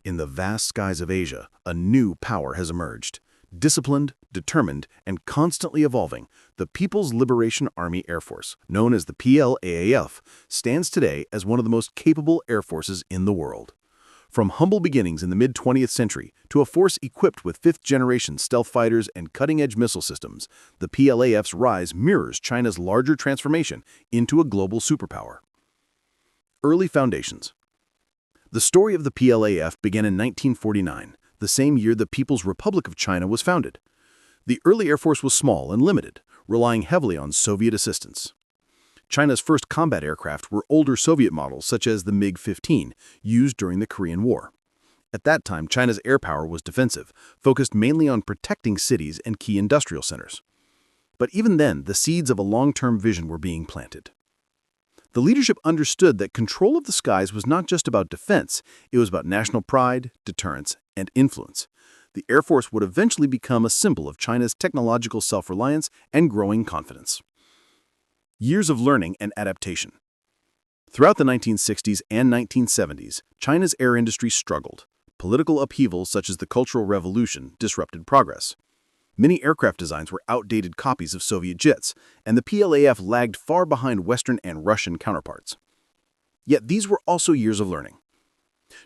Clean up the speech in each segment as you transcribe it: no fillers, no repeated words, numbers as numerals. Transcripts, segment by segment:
In the vast skies of Asia, a new power has emerged. Disciplined, determined, and constantly evolving, the People's Liberation Army Air Force, known as the PLAAF, stands today as one of the most capable air forces in the world. From humble beginnings in the mid-20th century to a force equipped with fifth-generation stealth fighters and cutting-edge missile systems, the PLAF's rise mirrors China's larger transformation into a global superpower. Early foundations. The story of the PLAF began in 1949, the same year the People's Republic of China was founded. The early Air Force was small and limited, relying heavily on Soviet assistance. China's first combat aircraft were older Soviet models such as the MiG-15, used during the Korean War. At that time, China's air power was defensive, focused mainly on protecting cities and key industrial centers. But even then, the seeds of a long-term vision were being planted. The leadership understood that control of the skies was not just about defense, it was about national pride, deterrence, and influence. The Air Force would eventually become a symbol of China's technological self-reliance and growing confidence. Years of learning and adaptation. Throughout the 1960s and 1970s, China's air industry struggled. Political upheavals such as the Cultural Revolution disrupted progress. Many aircraft designs were outdated copies of Soviet jets, and the PLAF lagged far behind Western and Russian counterparts. Yet these were also years of learning.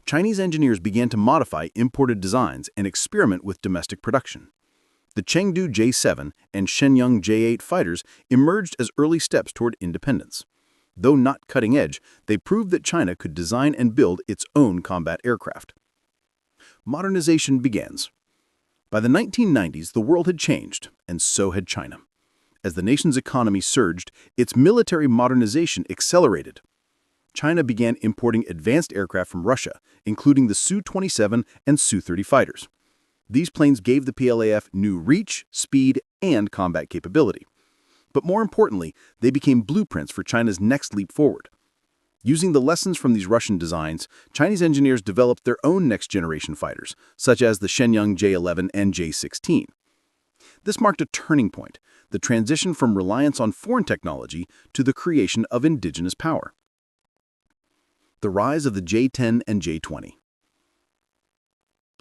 Chinese engineers began to modify imported designs and experiment with domestic production. The Chengdu J-7 and Shenyang J-8 fighters emerged as early steps toward independence. Though not cutting-edge, they proved that China could design and build its own combat aircraft. Modernization begins. By the 1990s, the world had changed, and so had China. As the nation's economy surged, its military modernization accelerated. China began importing advanced aircraft from Russia, including the Su-27 and Su-30 fighters. These planes gave the PLAF new reach, speed, and combat capability. But more importantly, they became blueprints for China's next leap forward. Using the lessons from these Russian designs, Chinese engineers developed their own next-generation fighters, such as the Shenyang J-11 and J-16. This marked a turning point, the transition from reliance on foreign technology to the creation of indigenous power. The rise of the J-10 and J-20.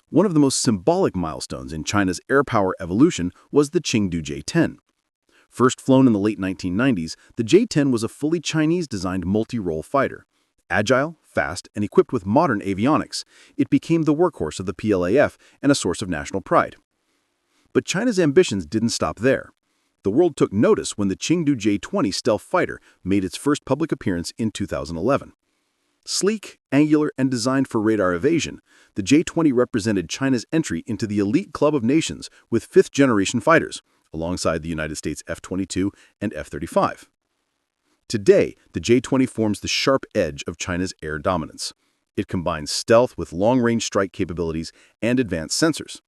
One of the most symbolic milestones in China's air power evolution was the Chengdu J-10. First flown in the late 1990s, the J-10 was a fully Chinese-designed multi-role fighter. Agile, fast, and equipped with modern avionics, it became the workhorse of the PLAF and a source of national pride. But China's ambitions didn't stop there. The world took notice when the Chengdu J-20 stealth fighter made its first public appearance in 2011. Sleek, angular, and designed for radar evasion, the J-20 represented China's entry into the elite club of nations with fifth-generation fighters, alongside the United States F-22 and F-35. Today, the J-20 forms the sharp edge of China's air dominance. It combines stealth with long-range strike capabilities and advanced sensors.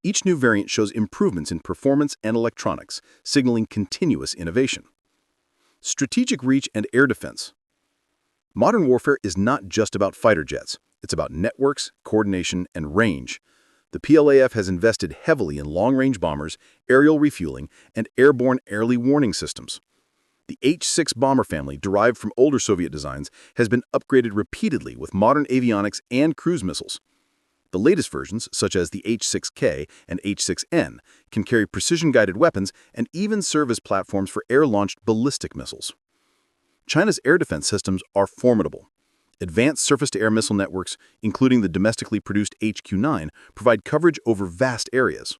Each new variant shows improvements in performance and electronics, signaling continuous innovation. Strategic reach and air defense. Modern warfare is not just about fighter jets. It's about networks, coordination, and range. The PLAF has invested heavily in long-range bombers, aerial refueling, and airborne early warning systems. The H-6 bomber family, derived from older Soviet designs, has been upgraded repeatedly with modern avionics and cruise missiles. The latest versions, such as the H-6K and H-6N, can carry precision-guided weapons and even serve as platforms for air-launched ballistic missiles. China's air defense systems are formidable. Advanced surface-to-air missile networks, including the domestically produced HQ-9, provide coverage over vast areas.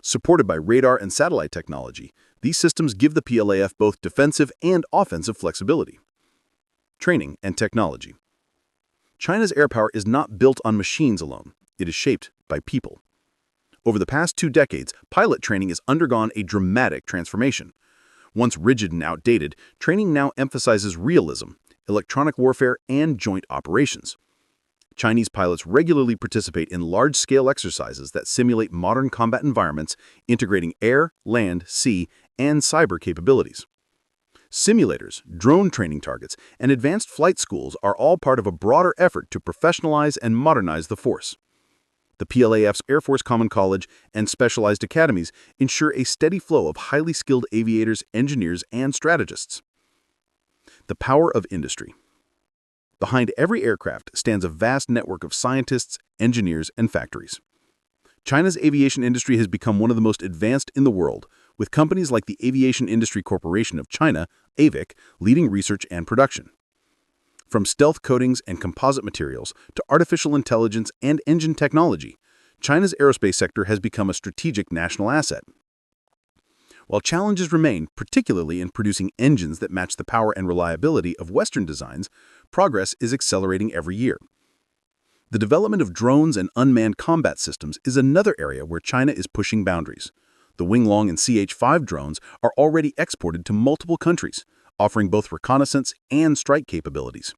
Supported by radar and satellite technology, these systems give the PLAF both defensive and offensive flexibility. Training and technology. China's air power is not built on machines alone. It is shaped by people. Over the past 2 decades, pilot training has undergone a dramatic transformation. Once rigid and outdated, training now emphasizes realism, electronic warfare, and joint operations. Chinese pilots regularly participate in large-scale exercises that simulate modern combat environments, integrating air, land, sea, and cyber capabilities. Simulators, drone training targets, and advanced flight schools are all part of a broader effort to professionalize and modernize the force. The PLAF's Air Force Common College and specialized academies ensure a steady flow of highly skilled aviators, engineers, and strategists. The power of industry. Behind every aircraft stands a vast network of scientists, engineers, and factories. China's aviation industry has become one of the most advanced in the world, with companies like the Aviation Industry Corporation of China, AVIC, leading research and production. From stealth coatings and composite materials to artificial intelligence and engine technology, China's aerospace sector has become a strategic national asset. While challenges remain, particularly in producing engines that match the power and reliability of Western designs, progress is accelerating every year. The development of drones and unmanned combat systems is another area where China is pushing boundaries. The Winglong and CH-5 drones are already exported to multiple countries, offering both reconnaissance and strike capabilities.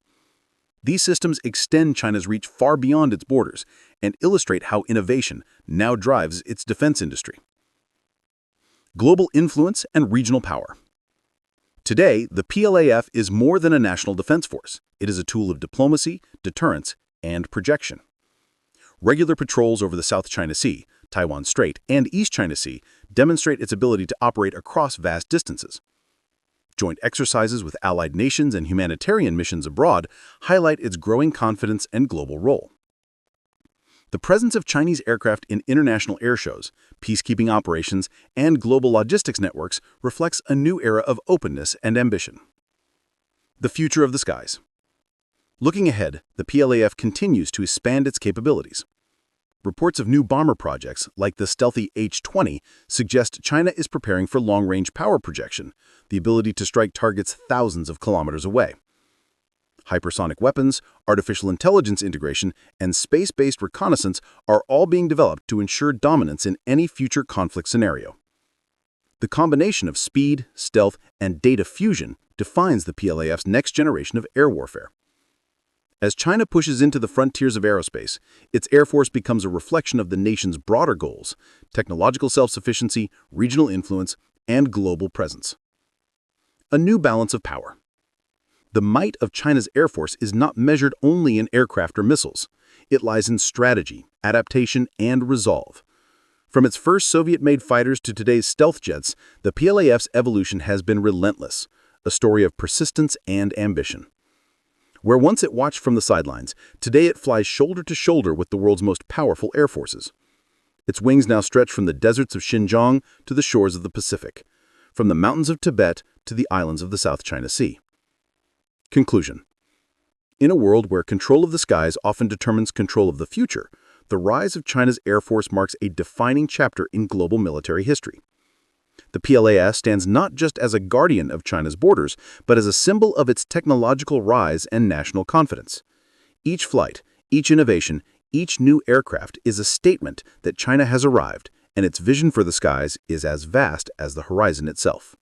These systems extend China's reach far beyond its borders and illustrate how innovation now drives its defense industry. Global influence and regional power. Today, the PLAF is more than a national defense force. It is a tool of diplomacy, deterrence, and projection. Regular patrols over the South China Sea, Taiwan Strait, and East China Sea demonstrate its ability to operate across vast distances. Joint exercises with allied nations and humanitarian missions abroad highlight its growing confidence and global role. The presence of Chinese aircraft in international air shows, peacekeeping operations, and global logistics networks reflects a new era of openness and ambition. The future of the skies. Looking ahead, the PLAF continues to expand its capabilities. Reports of new bomber projects, like the stealthy H-20, suggest China is preparing for long-range power projection, the ability to strike targets thousands of kilometers away. Hypersonic weapons, artificial intelligence integration, and space-based reconnaissance are all being developed to ensure dominance in any future conflict scenario. The combination of speed, stealth, and data fusion defines the PLAF's next generation of air warfare. As China pushes into the frontiers of aerospace, its air force becomes a reflection of the nation's broader goals: technological self-sufficiency, regional influence, and global presence. A new balance of power. The might of China's air force is not measured only in aircraft or missiles. It lies in strategy, adaptation, and resolve. From its first Soviet-made fighters to today's stealth jets, the PLAF's evolution has been relentless, a story of persistence and ambition. Where once it watched from the sidelines, today it flies shoulder to shoulder with the world's most powerful air forces. Its wings now stretch from the deserts of Xinjiang to the shores of the Pacific, from the mountains of Tibet to the islands of the South China Sea. Conclusion. In a world where control of the skies often determines control of the future, the rise of China's Air Force marks a defining chapter in global military history. The PLAF stands not just as a guardian of China's borders, but as a symbol of its technological rise and national confidence. Each flight, each innovation, each new aircraft is a statement that China has arrived, and its vision for the skies is as vast as the horizon itself.